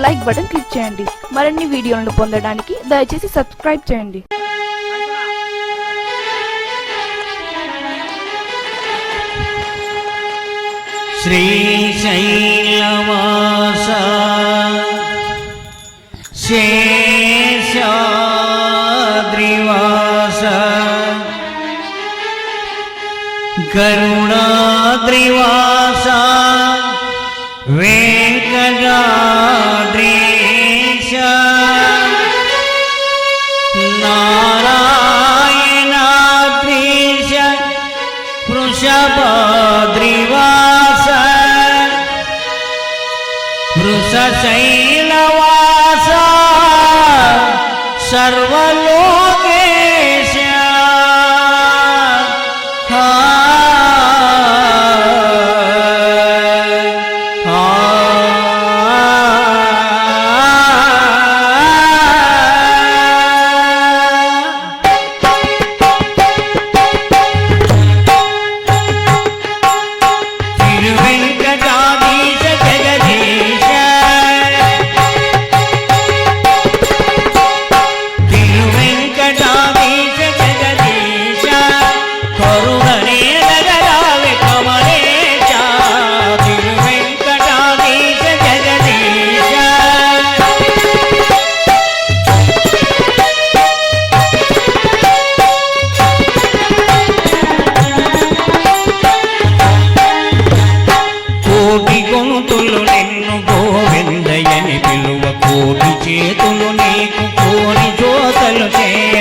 Like button click చేయండి. మరిన్ని వీడియోలను పొందడానికి దయచేసి సబ్స్క్రైబ్ చేయండి. శ్రీశైలవాస శేషాద్రివాస గరుడాద్రివాస వెంకటాద్రీశ నారాయణాద్రీశ వృషభాద్రివాస వృషశైలవాస సర్వలోకేశ కోటి చేతులు నీకు కోరి జోతలు చేయ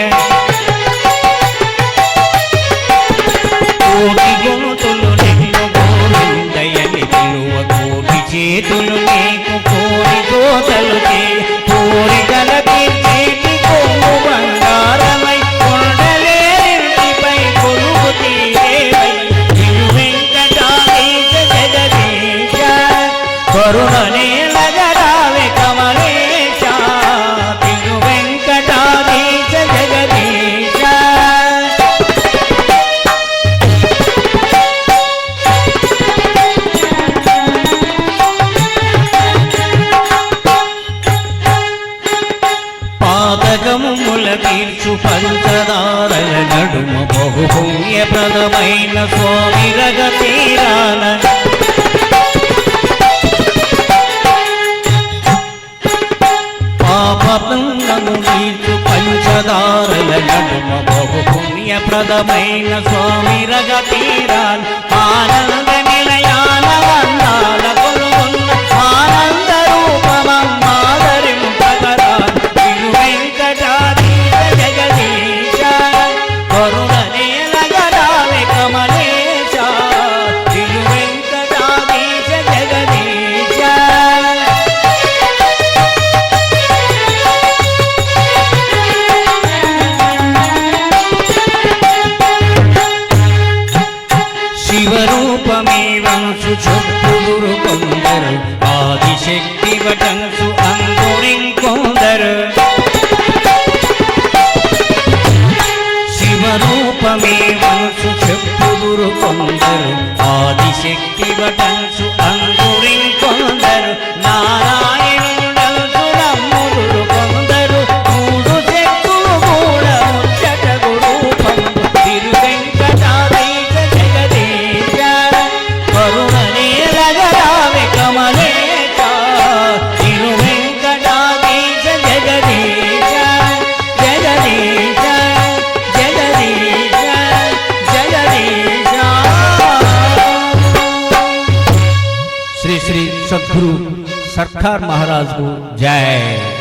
కోటి గొంతులు నిన్ను గోవిందయని పిలువ కోటి చేతులు నీకు కోరి జోతలు చేయ కోరికల తీర్చేటి కొమ్ము బంగారమై కొండలేపై కొలువు తీరేవై వెంకటాద్రీశ జగదీశ కరుణనే నగరావే కమలేశ తిరు వెంకటాద్రీశ జగదీశ పాతకముల తీర్చు పంచదారల నడుమ బహుపుణ్యప్రదమైన స్వామి రగతీరాన పాపపుణ్యము తీర్చు పంచదారల నడుమ బహుపుణ్యప్రదమైన స్వామి రగతీరాన ఆనంద నిలయాన వందాల కొలుగున్న ఆనంద రూపమమ్మాదరింపగరా తిరు వెంకటాద్రీశ జగదీశ కరుణనే నగరావే కమలేశ తిరు వెంకటాద్రీశ జగదీశ శివరూపమే వంశు చొప్పుదురు కొందరు ఆదిశక్తి వటంసు అంకురింకొందరు శివరూపమే వంశు చెప్పుదురు కొందరు ఆదిశక్తి వటంసు అంకురింకొందరు నారాయణుడంసు నమ్ముదురు కొందరు మూడు శక్తులు కూడా ముచ్చటగు రూపం తిరు వెంకటాద్రీశ జగదీశ కరుణనే నగరావే కమలేశ తిరు వెంకటాద్రీశ జగదీశ జగదీశ జగదీశ జగదీశ श्री श्री सद्गुरु सरकार महाराज को जय।